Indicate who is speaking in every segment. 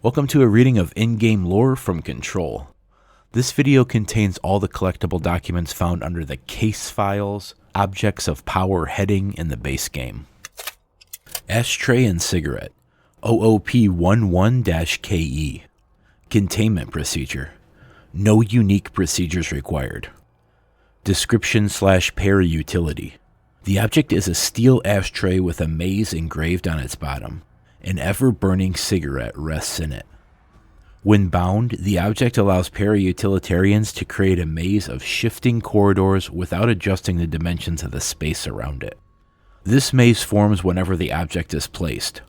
Speaker 1: Welcome to a reading of in-game lore from Control. This video contains all the collectible documents found under the Case Files, Objects of Power heading in the base game. Ashtray and Cigarette, OOP11-KE. Containment Procedure. No unique procedures required. Description/Para Utility. The object is a steel ashtray with a maze engraved on its bottom. An ever-burning cigarette rests in it. When bound, the object allows para-utilitarians to create a maze of shifting corridors without adjusting the dimensions of the space around it. This maze forms whenever the object is placed.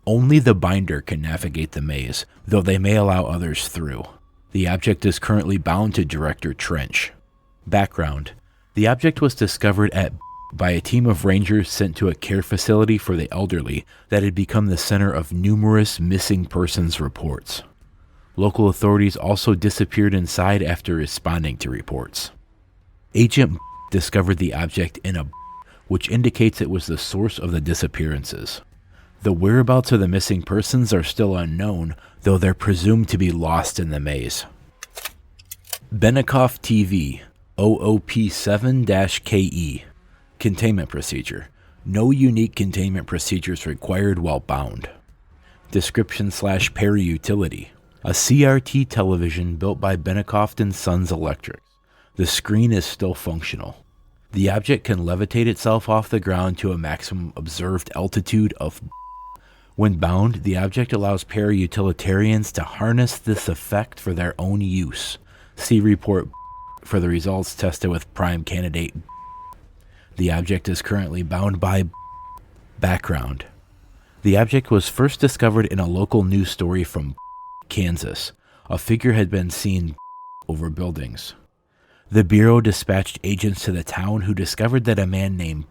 Speaker 1: Only the binder can navigate the maze, though they may allow others through. The object is currently bound to Director Trench. Background: the object was discovered by a team of rangers sent to a care facility for the elderly that had become the center of numerous missing persons reports. Local authorities also disappeared inside after responding to reports. Agent discovered the object in a which indicates it was the source of the disappearances. The whereabouts of the missing persons are still unknown, though they're presumed to be lost in the maze. Benicoff TV, OOP7-KE. Containment Procedure. No unique containment procedures required while bound. Description/Para Utility. A CRT television built by Benicoff & Sons Electric. The screen is still functional. The object can levitate itself off the ground to a maximum observed altitude of. When bound, the object allows para-utilitarians to harness this effect for their own use. See report for the results tested with prime candidate. The object is currently bound by. Background: the object was first discovered in a local news story from Kansas. A figure had been seen over buildings. The Bureau dispatched agents to the town who discovered that a man named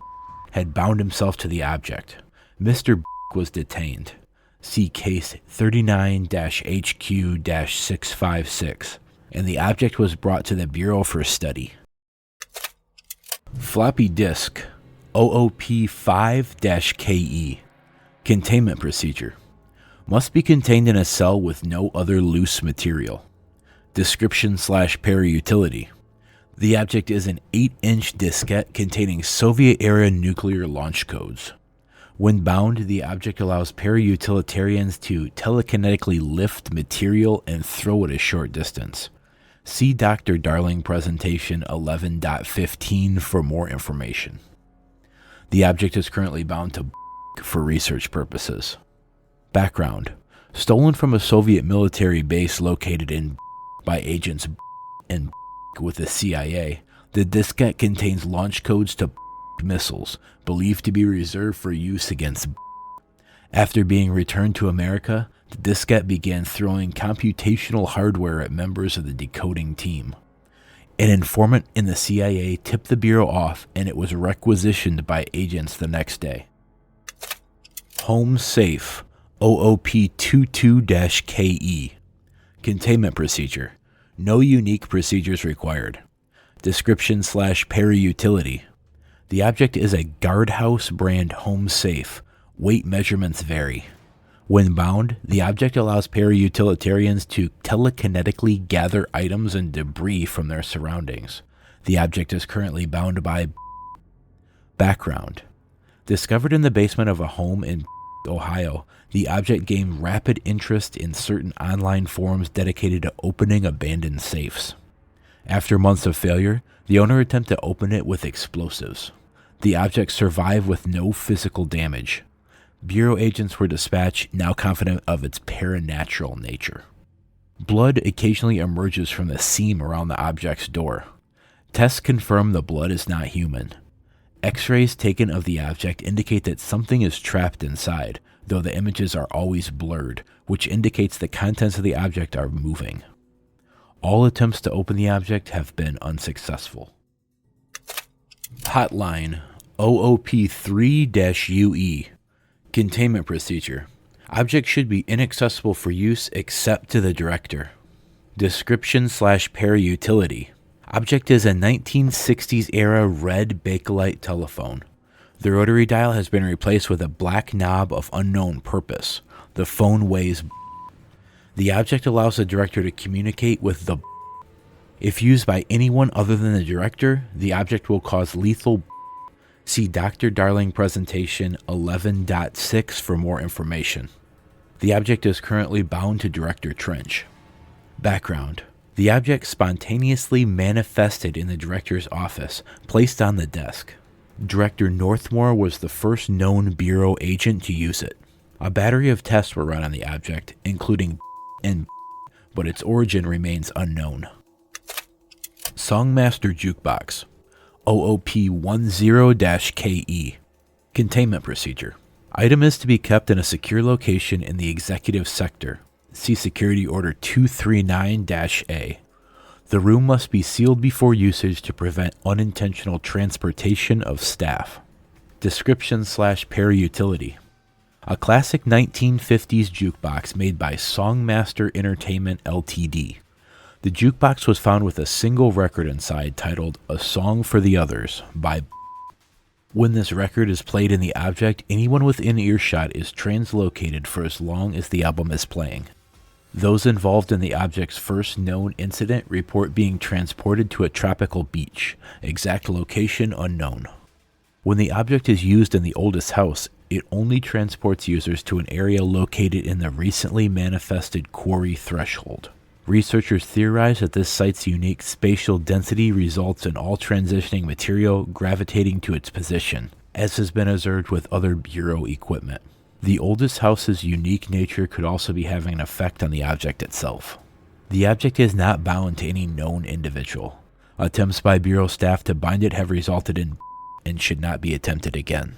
Speaker 1: had bound himself to the object. Mr. was detained. See case 39-HQ-656, and the object was brought to the Bureau for study. Floppy Disk, OOP5-KE. Containment Procedure. Must be contained in a cell with no other loose material. Description/Para Utility. The object is an 8-inch diskette containing Soviet-era nuclear launch codes. When bound, the object allows para-utilitarians to telekinetically lift material and throw it a short distance. See Dr. Darling presentation 11.15 for more information. The object is currently bound to for research purposes. Background: stolen from a Soviet military base located in by agents and with the CIA, the diskette contains launch codes to missiles believed to be reserved for use against. After being returned to America, the diskette began throwing computational hardware at members of the decoding team. An informant in the CIA tipped the Bureau off, and it was requisitioned by agents the next day. Home Safe, OOP22-KE. Containment Procedure. No unique procedures required. Description/Para Utility. The object is a Guardhouse brand home safe. Weight measurements vary. When bound, the object allows para-utilitarians to telekinetically gather items and debris from their surroundings. The object is currently bound by. Background: discovered in the basement of a home in Ohio, the object gained rapid interest in certain online forums dedicated to opening abandoned safes. After months of failure, the owner attempted to open it with explosives. The object survived with no physical damage. Bureau agents were dispatched, now confident of its paranatural nature. Blood occasionally emerges from the seam around the object's door. Tests confirm the blood is not human. X-rays taken of the object indicate that something is trapped inside, though the images are always blurred, which indicates the contents of the object are moving. All attempts to open the object have been unsuccessful. Hotline, OOP3-UE. Containment Procedure. Object should be inaccessible for use except to the director. Description/Para Utility. Object is a 1960s era red Bakelite telephone. The rotary dial has been replaced with a black knob of unknown purpose. The phone weighs. The object allows the director to communicate with the If used by anyone other than the director, the object will cause lethal. See Dr. Darling Presentation 11.6 for more information. The object is currently bound to Director Trench. Background. The object spontaneously manifested in the director's office, placed on the desk. Director Northmore was the first known Bureau agent to use it. A battery of tests were run on the object, including and but its origin remains unknown. Songmaster Jukebox OOP10-KE. Containment Procedure. Item is to be kept in a secure location in the executive sector. See Security Order 239-A. The room must be sealed before usage to prevent unintentional transportation of staff. Description/para-utility. A classic 1950s jukebox made by Songmaster Entertainment Ltd. The jukebox was found with a single record inside titled A Song for the Others by. When this record is played in the object, anyone within earshot is translocated for as long as the album is playing. Those involved in the object's first known incident report being transported to a tropical beach, exact location unknown. When the object is used in the oldest house, it only transports users to an area located in the recently manifested quarry threshold. Researchers theorize that this site's unique spatial density results in all transitioning material gravitating to its position, as has been observed with other Bureau equipment. The oldest house's unique nature could also be having an effect on the object itself. The object is not bound to any known individual. Attempts by Bureau staff to bind it have resulted in and should not be attempted again.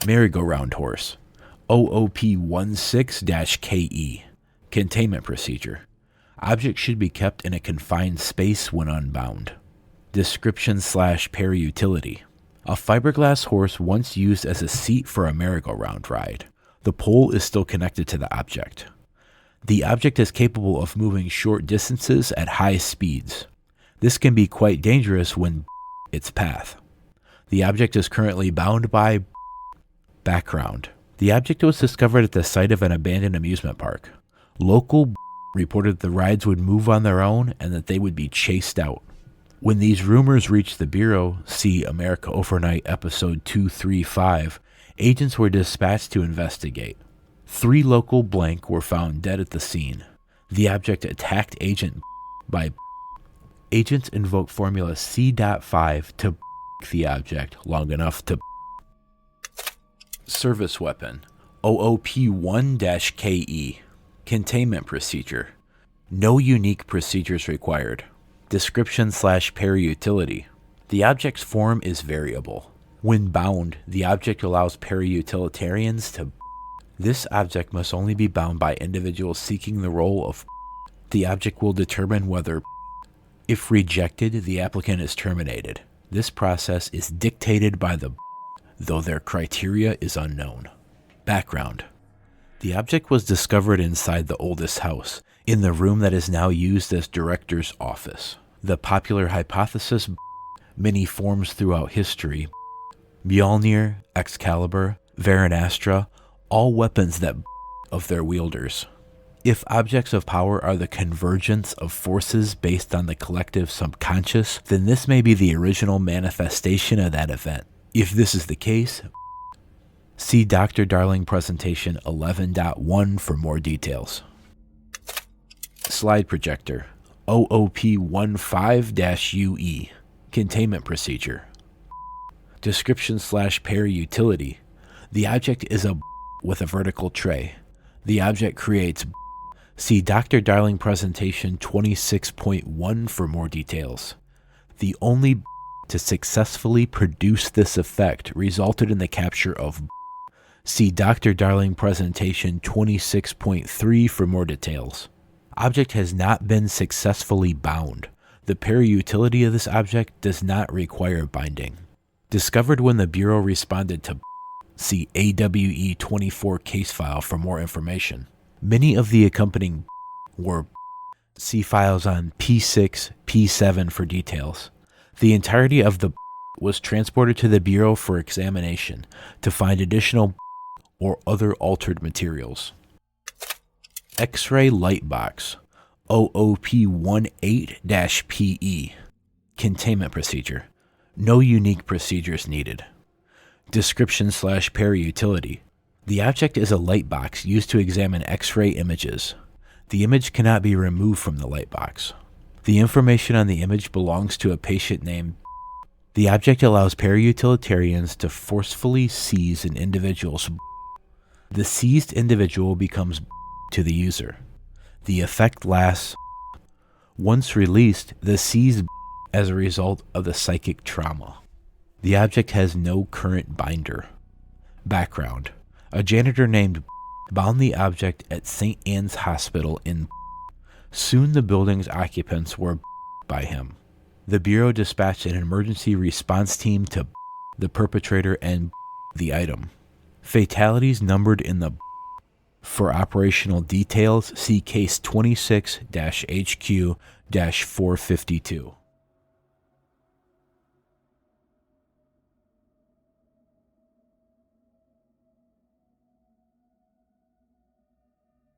Speaker 1: Merry-go-round horse OOP16-KE. Containment Procedure. Object should be kept in a confined space when unbound. Description/para-utility. A fiberglass horse once used as a seat for a merry-go-round ride. The pole is still connected to the object. The object is capable of moving short distances at high speeds. This can be quite dangerous when its path. The object is currently bound by. Background. The object was discovered at the site of an abandoned amusement park. Local reported the rides would move on their own and that they would be chased out. When these rumors reached the Bureau, see America Overnight Episode 235, agents were dispatched to investigate. 3 local blank were found dead at the scene. The object attacked agent by. Agents invoked Formula C.5 to the object long enough to. Service Weapon OOP1-KE. Containment Procedure. No unique procedures required. Description/para-utility. The object's form is variable. When bound, the object allows para-utilitarians to. This object must only be bound by individuals seeking the role of. The object will determine whether. If rejected, the applicant is terminated. This process is dictated by the. Though their criteria is unknown. Background. The object was discovered inside the oldest house, in the room that is now used as director's office. The popular hypothesis. Many forms throughout history. Mjolnir, Excalibur, Varanastra, all weapons that of their wielders. If objects of power are the convergence of forces based on the collective subconscious, then this may be the original manifestation of that event. If this is the case, see Dr. Darling Presentation 11.1 for more details. Slide Projector OOP15-UE. Containment Procedure. Description/para-utility. The object is a with a vertical tray. The object creates. See Dr. Darling Presentation 26.1 for more details. The only to successfully produce this effect resulted in the capture of. See Dr. Darling Presentation 26.3 for more details. Object has not been successfully bound. The para-utility of this object does not require binding. Discovered when the Bureau responded to. See AWE 24 case file for more information. Many of the accompanying were. See files on P6, P7 for details. The entirety of the was transported to the Bureau for examination to find additional or other altered materials. X-ray light box, OOP18-PE. Containment procedure. No unique procedures needed. Description/para-utility. The object is a light box used to examine X-ray images. The image cannot be removed from the light box. The information on the image belongs to a patient named. The object allows para-utilitarians to forcefully seize an individual's. The seized individual becomes to the user. The effect lasts. Once released, the seized as a result of the psychic trauma. The object has no current binder. Background. A janitor named bound the object at St. Anne's Hospital in. Soon the building's occupants were by him. The Bureau dispatched an emergency response team to the perpetrator and the item. Fatalities numbered in the. For operational details, see case 26-HQ-452.